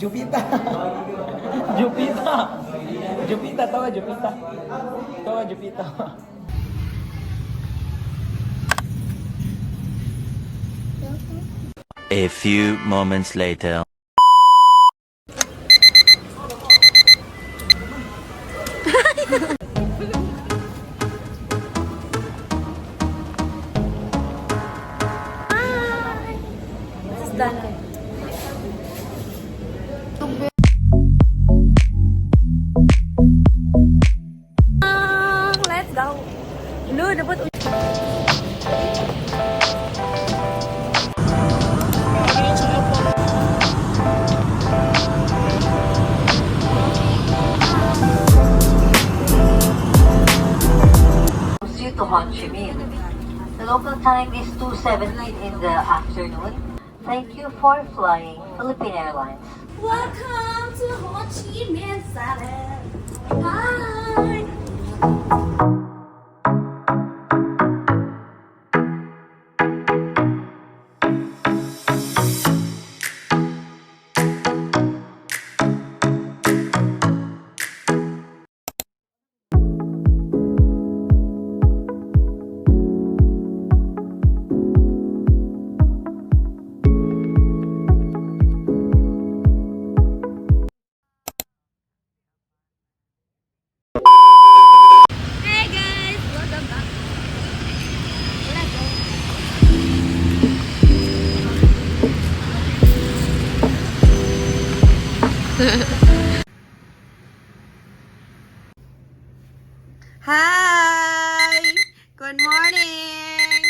Jupita. Jupita. Jupita, tawa Jupita. Tawa Jupita. A few moments later. This is done. Let's go. Lu, dapat To Ho Chi Minh. The local time is 2:17 in the afternoon. Thank you for flying Philippine Airlines. Welcome to Ho Chi Minh City. Hi. Hey guys, welcome back. Let's go. Hi! Good morning!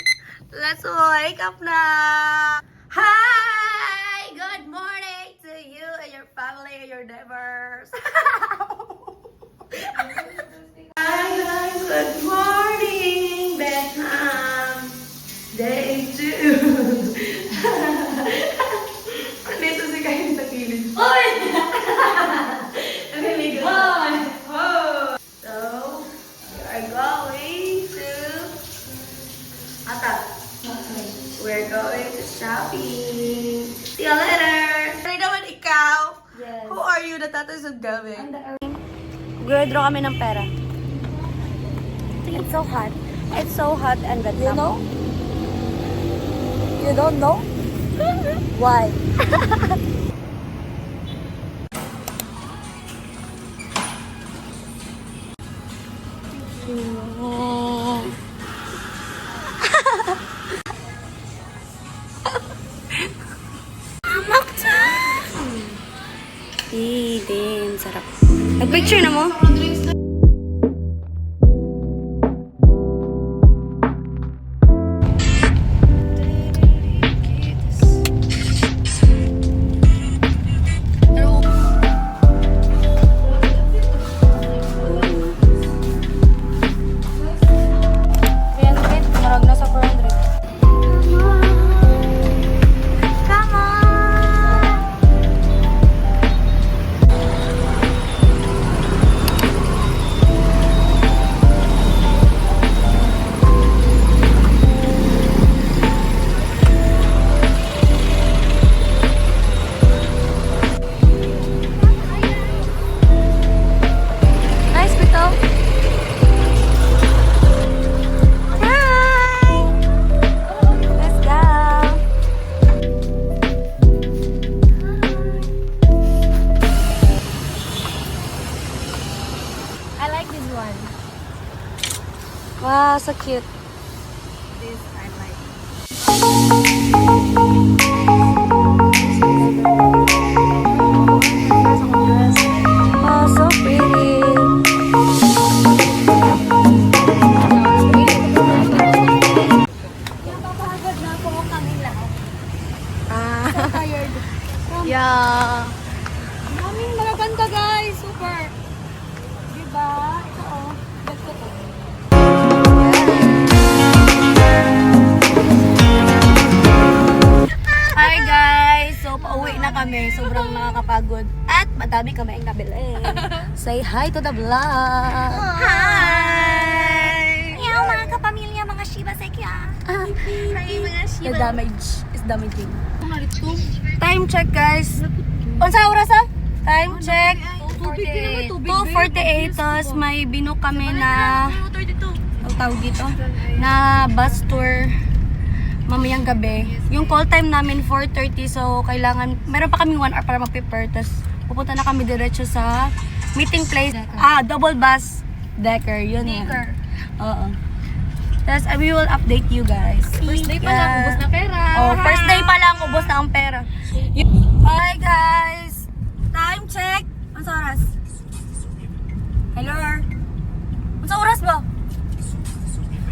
Let's wake up now! Hi! Good morning to you and your family and your neighbors! Hi guys! Good morning! Vietnam! Day 2! Andito si Kain sa kilid. Oy! Naliligo. Oh! So, we are going to Ata. We're going to shopping. See you later. Ano naman ikaw? Yes. Who are you? Natatasod kami. Gradraw kami ng pera. It's so hot. It's so hot and Vietnam. You know? You don't know? Why? Din, sarap. Nag-picture na mo? Marag na sa 400. Come on! Nice, Pito. Hi! Let's go. I like this one. Wow, so cute. This I like. Oh, so pretty. Napapagod na po kami lahat. So tired. Yeah. Daming mga ganda guys. Super. Diba? Ito oh. Ganda to. Hi guys! So, pauwi na kami. Sobrang nakakapagod. At madami kami ang nabili. Say hi to the vlog! Hi! Meow, mga kapamilya, mga Shiba Sekya. Hi, mga Shiba. The damage is damaging. Time check guys. Unsa oras ah? Time check. 2:48. Tapos may binook kami na ang tawag dito na bus tour mamayang gabi. Yung call time namin 4:30, so kailangan meron pa kaming 1 hour para mag-prepare. Tapos pupunta na kami diretso sa meeting place. Double bus decker yun. Decker. Oo. Tapos we will update you guys. First day pa lang, ubos na pera. Oh, first day pa lang ubos na ang pera. Hi guys. Time check. Anong oras? Hello. Anong oras ba?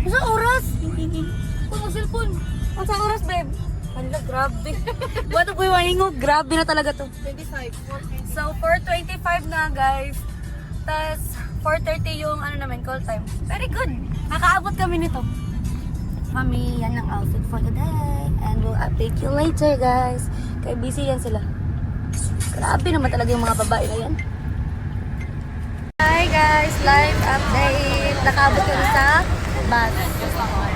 Anong oras? Kung mag-cellphone. Anong oras, babe? Hala, grabe. What a boy, wahingo. Grabe na talaga to. 25. So, 4:25 na, guys. Tapos, 4:30 yung ano namin, call time. Very good. Nakaabot kami nito. Mami, yan ang outfit for the day. And we'll update you later, guys. Kaya busy yan sila. Grabe naman talaga yung mga babae na yan. Hi guys, live update. Nakaabot kami sa bus.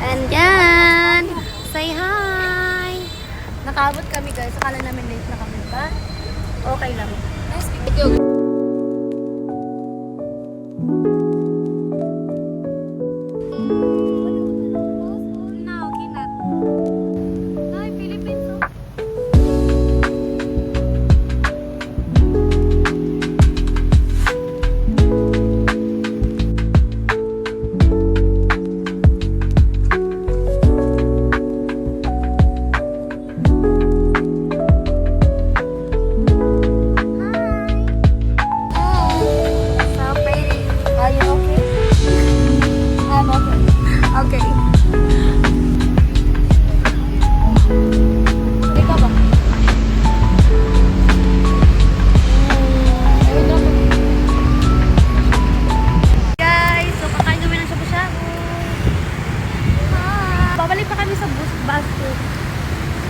And yan, say hi. Nakaabot kami guys. Akala namin late na kami ba? Okay lang. Nice video. No, cannot. Hi, Philippines. So pretty. Are you okay? I'm okay. Okay. Ikaw ba? Guys, so kakain kami ng shabu-shabu. Babalik pa kami sa bus ko.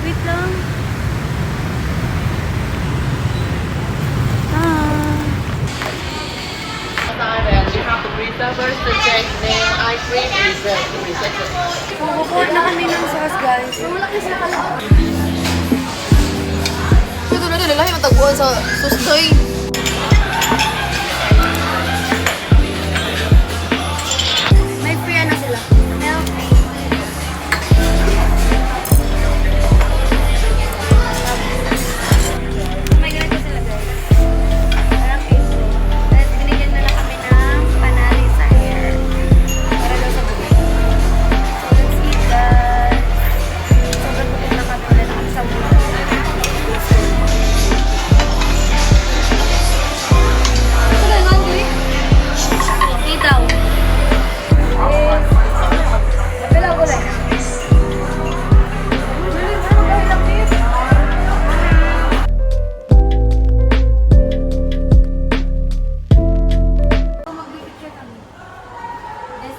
Wait lang. You have to reserve first the check name, I cream, reset. So, bubuhat na kami ng sauce, guys. Ito na nila yung tagpuan sa sustoy. May free na sila. Milk. May ganito sila, guys. Parang intro. Tapos binigyan na lang kami ng panali sa hair. Para daw sa buhay. So, let's eat that. Sobrang putik na kami. Wala na kami sa buhay. Ito na, hungry? Itaw. Pila ko lang. This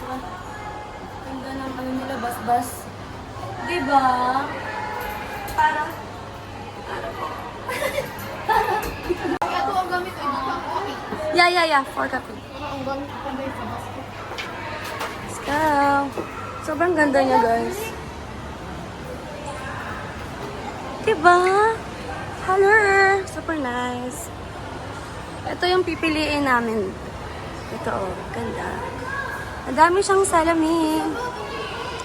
one. Ganda ng ano nila, bas-bas. Diba? Parang Ito ang gamit ay bukang coffee. Yeah. For coffee. Ang gamit ko panday sa basket. Let's go. Sobrang ganda niya, guys. Diba? Hello! Super nice. Ito yung pipiliin namin. Ito, oh. Ganda. Ang dami siyang salamin.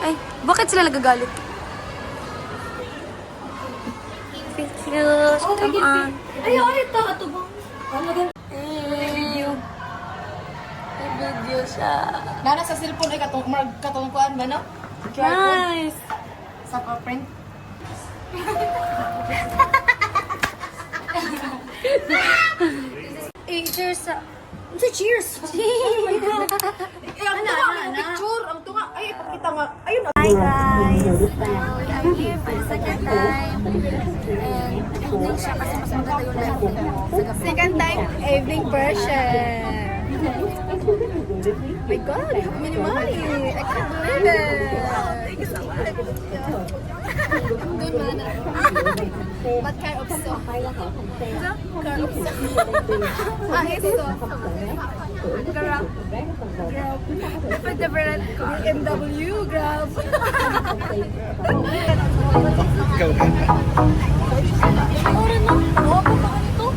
Ay, bakit sila nagagalit? Thank you. Come on. Ay, ito. Ito ba? Ay, may video siya. Nana sa cellphone ay katungkuan ba, no? Nice. Sa pa-print. Cheers sa... Ano cheers? Eh, ang tunga, ang picture. Ang tunga. Ay, ipakita nga. Ayun. Hi guys! I'm here for the second time. And evening siya kasi mas maganda yung live sa gabi. Second time, evening version. My God, how many money? I can't believe it. Thank you so much. Doon mana. What kind of song? Kind of song. Ito. Grab. Dapat different car. BMW, Grab. Ora na. Wapa pa ka nito.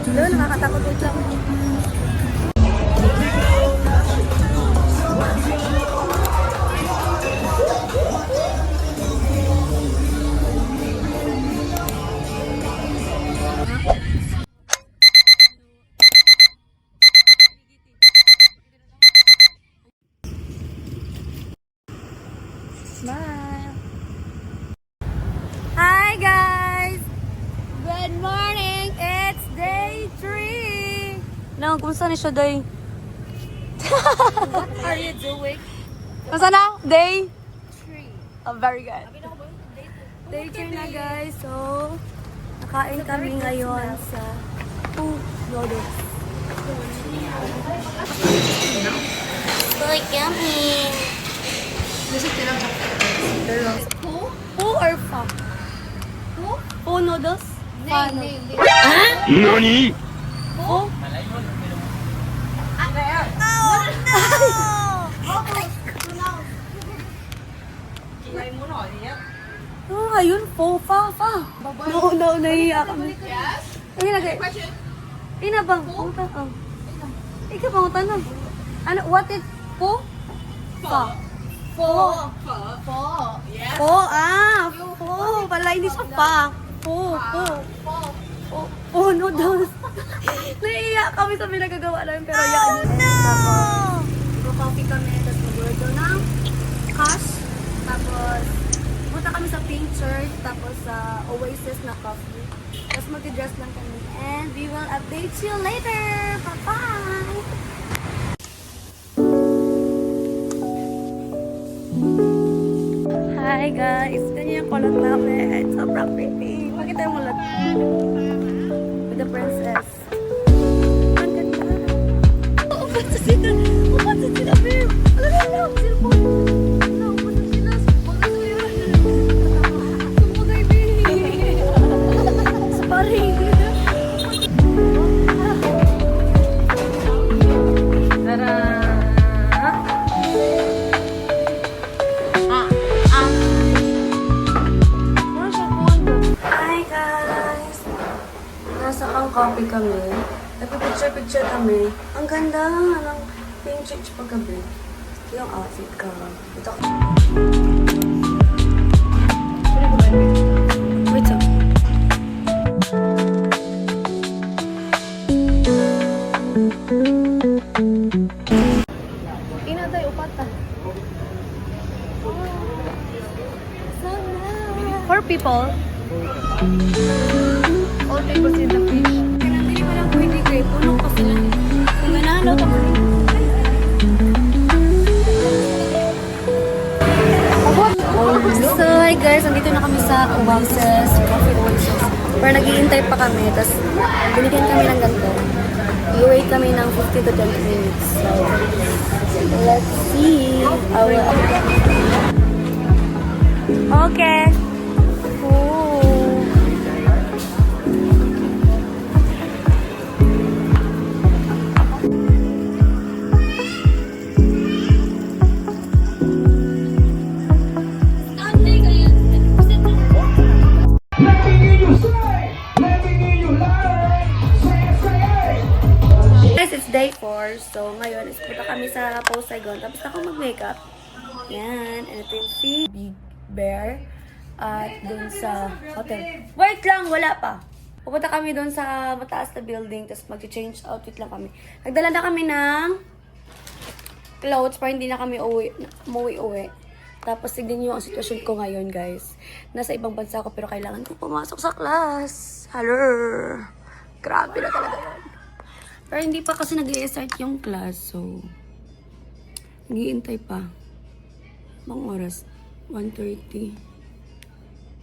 Hello, nakakatakot wait lang. Smile. Hi guys! Good morning! It's day 3! Nang, kumusta ni siya day? What are you doing? Kumusta na? Day? 3. Oh, very good. Day 3 na guys. So, nakain kami ngayon sa noodles. So, yummy! Pho or pho? Pho noodles? Pho noodles. NANI?! Pho? Oh, ayun, pho, fa. No, nahihiya kami. Ay, lagay. Ina bang? Punta. Oh. Ikaw bang tanong? Ano, what is pho? Fa. Pho. Pho, pho. Pala, hindi siya pa. Pho. Pho noodles. Naiiyak kami sa pinagagawa namin, pero yan. Oh, no! Mag-coffee kami, tapos mag-order ng cash. Tapos, punta kami sa Pink Church, tapos sa Oasis na coffee. Tapos mag-dress lang kami. And we will update you later. Bye-bye! Hi guys! Ganyan yung kulot namin. Sobrang pretty. Makita yung kulot. With the princess. Ang ganda. Upat sa sila, babe. Alam mo, cellphone. Upat sa sila. Sumugay, babe. Sparring. Tara. Hi guys! Nasa coffee kami. Nagpipicture kami. Ang ganda ng Pink Church paggabi. Yung outfit ka. Ito ka. Wait up. Inatay upata. For people. All people in the fish. Pinamili mo lang pwede kayo. Puno ko sila. Kung nanalo ka mo rin. So, hi guys. Nandito na kami sa Oasis. Coffee Oasis. Pero nag-iintay pa kami. Tapos, binigyan kami ng ganito. I-wait kami ng 50 to 20 minutes. So, let's see. Okay. It's day 4, so ngayon is punta kami sa Post Saigon. Tapos ako mag-makeup. Yan, and ito yung si Big Bear. At dun sa hotel. Wait lang, wala pa. Pupunta kami dun sa mataas na building, tapos mag-change outfit lang kami. Nagdala na kami ng clothes para hindi na kami umuwi. Tapos tignan nyo ang sitwasyon ko ngayon, guys. Nasa ibang bansa ako, pero kailangan ko pumasok sa class. Hello! Grabe na talaga yun. Pero hindi pa kasi nag-i-start yung class, so nag-iintay pa. Bang oras? 1:30.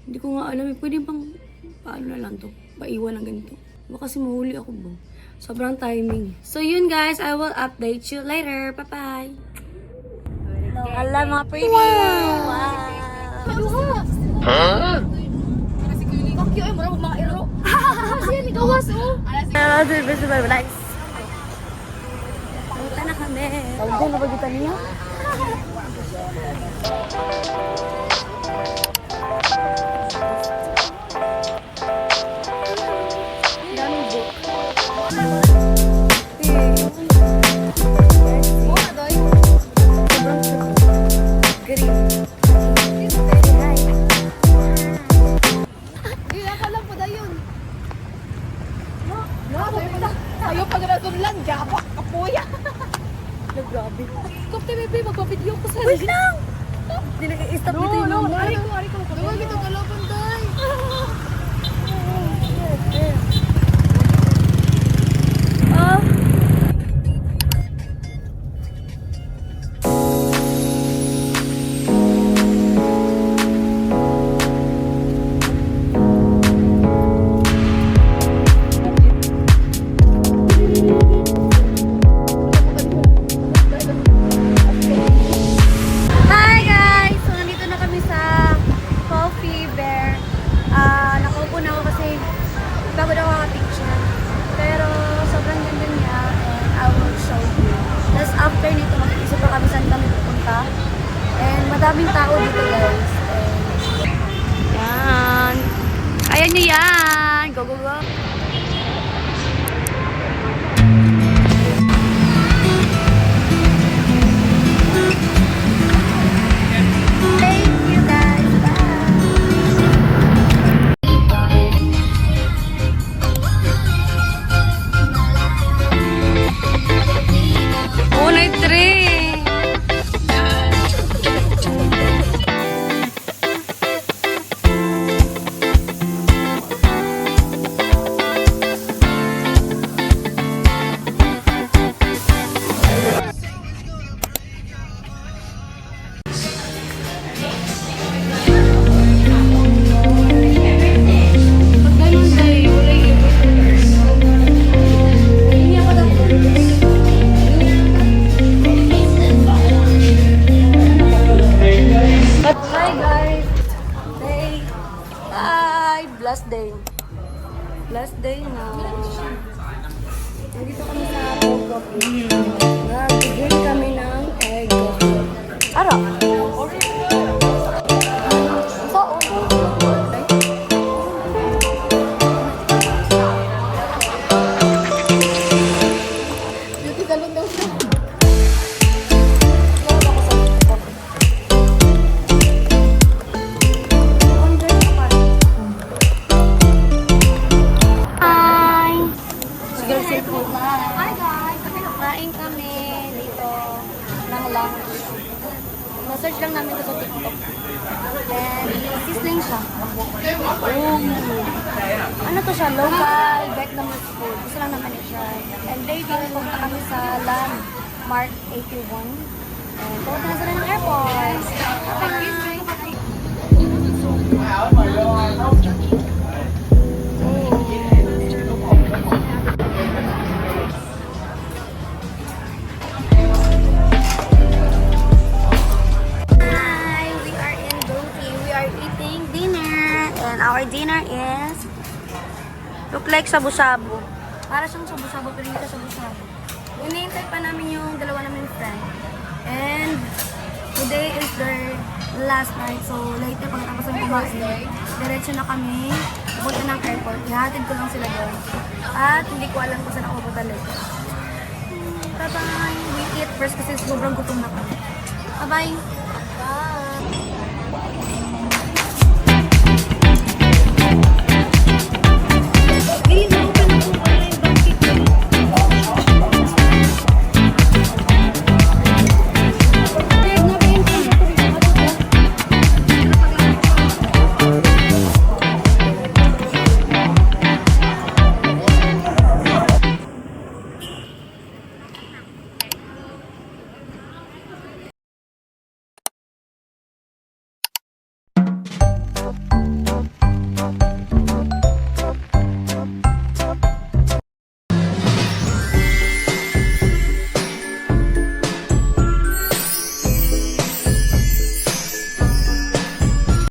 Hindi ko nga alam, pwede bang paano na lang to? Paiwan ng ganito. Baka kasi mahuli ako ba? Sobrang timing. So yun guys, I will update you later. Bye-bye! Hala mga pretty! Wow! Huh? Fuck you, ay mura mga iro. Siya, may gawas, oh! Nice! Punta na kami. Tawag na ba kita niya? Daming book. Ayaw pag nasunlan, japak, kapuya. Grabe. Kapte, bebe, magpa-video ko sa Wait lang! Hindi nag-i-stop dito yung number. Ari ko. Duwa kita kalaban, day. Ah. Hi guys! So nandito na kami sa Coffee Bear. Nakaupo na ako kasi bago na ako picture. Pero sobrang ganda niya and I will show you. Tapos after nito mag-isip pa kami saan kami pupunta. And madaming tao dito guys. And yan. Ayan nyo yan! Go, go, go! Thank you guys! Bye! Unay 3! Hi guys! Day! Bye! Blessed day! Blessed day na! Nandito kami sa Cold Coffee. Nag-drink kami ng egg coffee. Ara! Beauty salon daw siya. Hi! Hi guys! Kain kami dito ng lunch. Na-search lang namin ito sa TikTok. And sizzling siya. Ano to siya? Local Vietnamese food. Gusto lang naman i-try. And later, pumunta kami sa Landmark 81. And pumunta na sila ng airport. Hi! We are in Donkey. We are eating dinner. And our dinner is look like shabu-shabu. Para siyang shabu-shabu pero hindi siya shabu-shabu. Hinihintay pa namin yung dalawa namin friend. And today is their last night. So later pagkatapos ng kumain, diretso na kami pupunta ng airport. Ihatid ko lang sila doon. At hindi ko alam kung saan ako pupunta later. Bye-bye! We eat first kasi sobrang gutom na kami. Bye-bye! Bye!